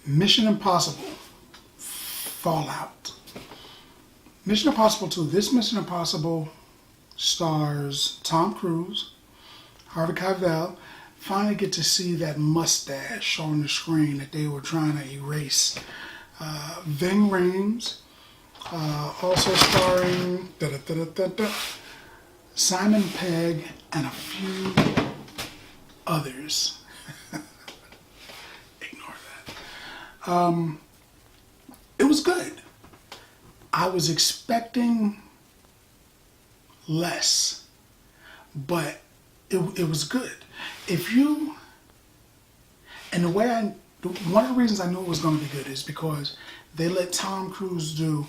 Mission Impossible Fallout. Mission Impossible 2. This Mission Impossible stars Tom Cruise, Harvey Keitel. Finally get to see that mustache on the screen that they were trying to erase. Ving Rhames, also starring Simon Pegg and a few others. Ignore that. It was good. I was expecting less, but it was good. One of the reasons I knew it was going to be good is because they let Tom Cruise do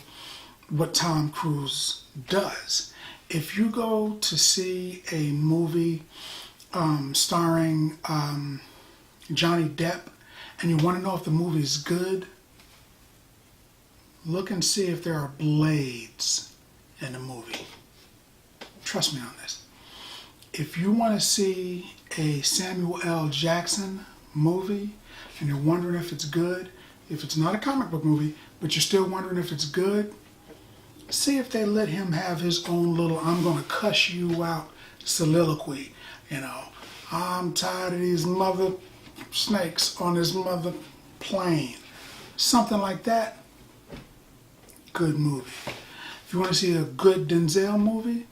what Tom Cruise does. If you go to see a movie starring Johnny Depp and you want to know if the movie is good, look and see if there are blades in the movie. Trust me on this. If you want to see a Samuel L. Jackson movie and you're wondering if it's good, if it's not a comic book movie, but you're still wondering if it's good, see if they let him have his own little "I'm gonna cuss you out" soliloquy. You know, I'm tired of these mother snakes on this mother plane. Something like that. Good movie. If you want to see a good Denzel movie,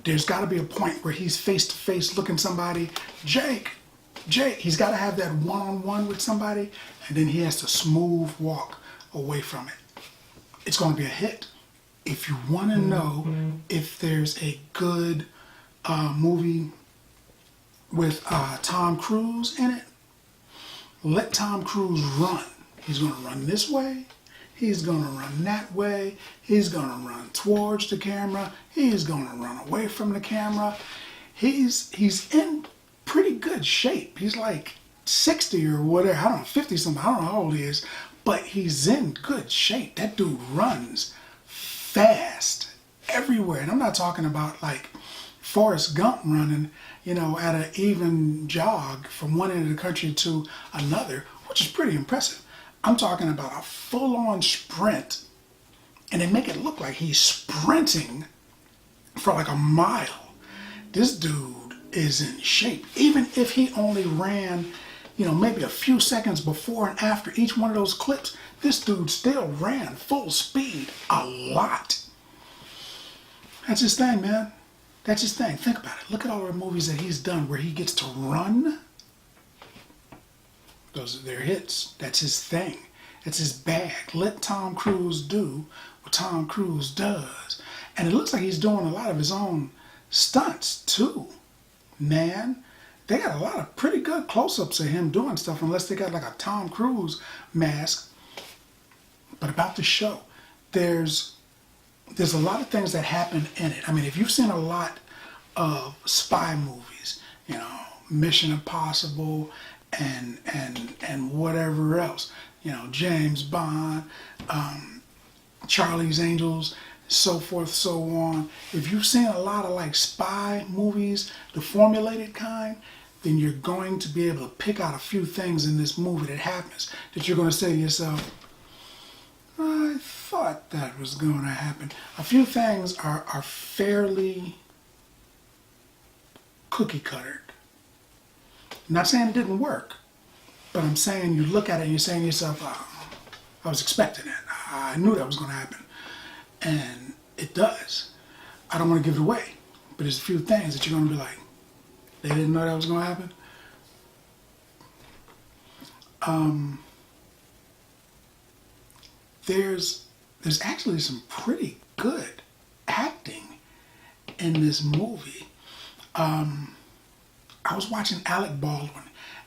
there's got to be a point where he's face to face looking somebody, Jake. He's got to have that one-on-one with somebody, and then he has to smooth walk away from it. It's going to be a hit. If you want to know if there's a good movie with Tom Cruise in it, let Tom Cruise run. He's going to run this way. He's going to run that way. He's going to run towards the camera. He's going to run away from the camera. He's in pretty good shape. He's like 60 or whatever. I don't know, 50 something. I don't know how old he is. But he's in good shape. That dude runs fast everywhere. And I'm not talking about like Forrest Gump running, you know, at an even jog from one end of the country to another, which is pretty impressive. I'm talking about a full-on sprint, and they make it look like he's sprinting for like a mile. This dude is in shape. Even if he only ran, you know, maybe a few seconds before and after each one of those clips, this dude still ran full speed a lot. That's his thing, man. That's his thing. Think about it. Look at all the movies that he's done where he gets to run. Those are their hits. That's his thing. It's his bag. Let Tom Cruise do what Tom Cruise does. And it looks like he's doing a lot of his own stunts too. Man, they got a lot of pretty good close-ups of him doing stuff, unless they got like a Tom Cruise mask. But about the show, there's a lot of things that happen in it. I mean, if you've seen a lot of spy movies, you know, Mission Impossible, and whatever else, you know, James Bond, Charlie's Angels, so forth, so on. If you've seen a lot of like spy movies, the formulated kind, then you're going to be able to pick out a few things in this movie that happens that you're going to say to yourself, I thought that was going to happen. A few things are fairly cookie cuttered. I'm not saying it didn't work, but I'm saying you look at it and you're saying to yourself, oh, I was expecting it. I knew that was going to happen. And it does. I don't want to give it away, but there's a few things that you're going to be like, they didn't know that was going to happen. There's actually some pretty good acting in this movie. I was watching Alec Baldwin,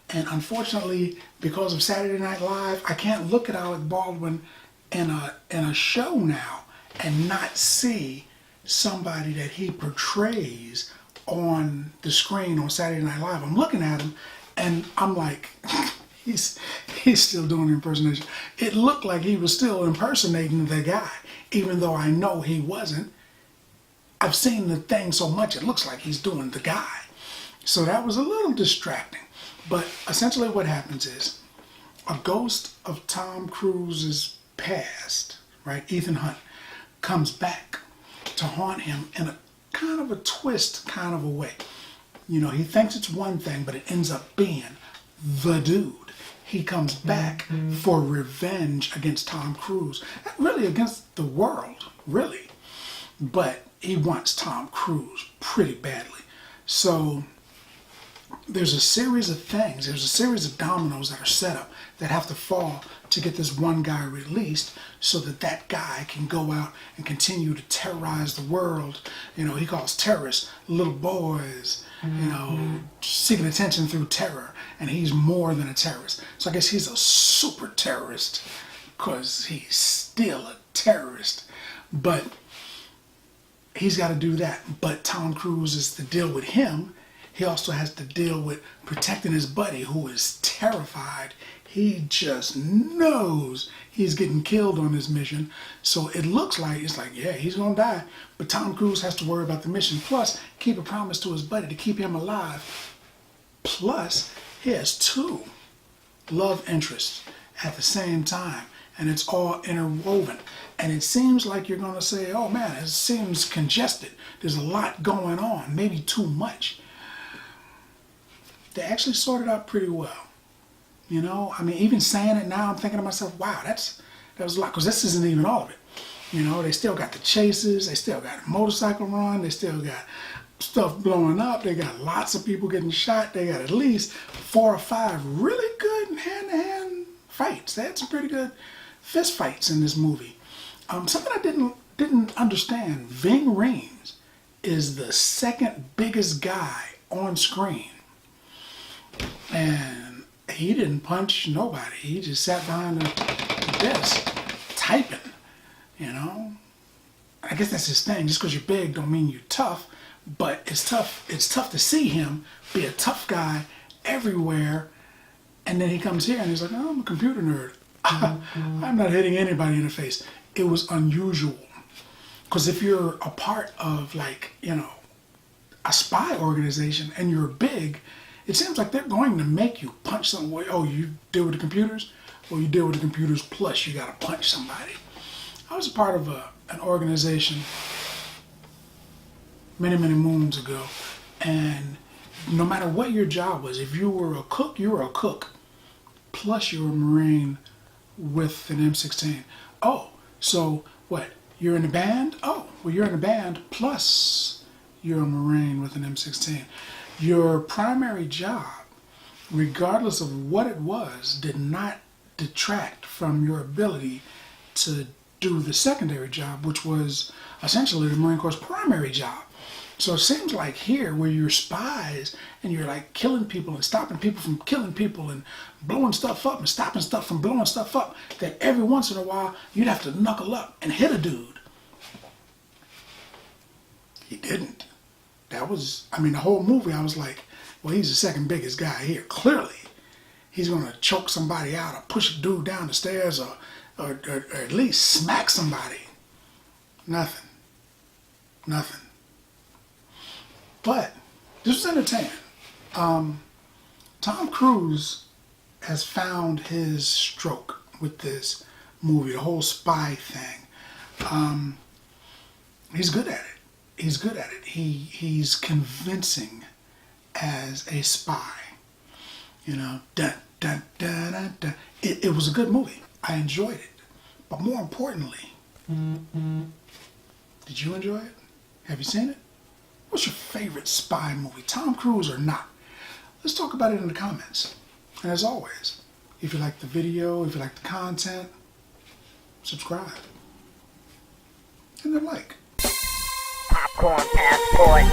and unfortunately, because of Saturday Night Live, I can't look at Alec Baldwin in a show now and not see somebody that he portrays on the screen on Saturday Night Live. I'm looking at him, and I'm like, he's still doing impersonation. It looked like he was still impersonating the guy, even though I know he wasn't. I've seen the thing so much it looks like he's doing the guy. So that was a little distracting. But essentially what happens is a ghost of Tom Cruise's past, right, Ethan Hunt, comes back to haunt him in a kind of a twist kind of a way. You know, he thinks it's one thing, but it ends up being the dude. He comes back for revenge against Tom Cruise. Really against the world, really. But he wants Tom Cruise pretty badly. So there's a series of things, there's a series of dominoes that are set up that have to fall to get this one guy released so that that guy can go out and continue to terrorize the world. You know, he calls terrorists little boys, you know, seeking attention through terror. And he's more than a terrorist. So I guess he's a super terrorist because he's still a terrorist. But he's got to do that. But Tom Cruise is to deal with him. He also has to deal with protecting his buddy who is terrified. He just knows he's getting killed on this mission. So it looks like, it's like, yeah, he's going to die. But Tom Cruise has to worry about the mission. Plus, keep a promise to his buddy to keep him alive. Plus, he has two love interests at the same time. And it's all interwoven. And it seems like you're going to say, oh man, it seems congested. There's a lot going on, maybe too much. They actually sorted out pretty well. You know, I mean, even saying it now, I'm thinking to myself, wow, that was a lot, because this isn't even all of it. You know, they still got the chases, they still got a motorcycle run, they still got stuff blowing up, they got lots of people getting shot, they got at least 4 or 5 really good hand-to-hand fights. They had some pretty good fist fights in this movie. Something I didn't understand, Ving Rhames is the second biggest guy on screen. And he didn't punch nobody. He just sat behind the desk typing, you know. I guess that's his thing. Just because you're big don't mean you're tough, but it's tough to see him be a tough guy everywhere. And then he comes here and he's like, oh, I'm a computer nerd. I'm not hitting anybody in the face. It was unusual. Because if you're a part of, like, you know, a spy organization and you're big, it seems like they're going to make you punch someone. Oh, you deal with the computers? Well, you deal with the computers plus you got to punch somebody. I was a part of an organization many, many moons ago. And no matter what your job was, if you were a cook, you were a cook. Plus you were a Marine with an M16. Oh, so what? You're in a band? Oh, well, you're in a band plus you're a Marine with an M16. Your primary job, regardless of what it was, did not detract from your ability to do the secondary job, which was essentially the Marine Corps' primary job. So it seems like here, where you're spies and you're like killing people and stopping people from killing people and blowing stuff up and stopping stuff from blowing stuff up, that every once in a while you'd have to knuckle up and hit a dude. He didn't. That was, I mean, the whole movie, I was like, well, he's the second biggest guy here. Clearly, he's going to choke somebody out or push a dude down the stairs or at least smack somebody. Nothing. Nothing. But this was entertaining. Tom Cruise has found his stroke with this movie, the whole spy thing. He's good at it. He's good at it. He's convincing as a spy. You know, dun, dun, dun, dun, dun. It was a good movie. I enjoyed it. But more importantly, did you enjoy it? Have you seen it? What's your favorite spy movie, Tom Cruise or not? Let's talk about it in the comments. And as always, if you like the video, if you like the content, subscribe. And then like. Popcorn passport.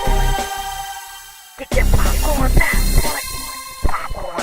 Get your popcorn passport. Popcorn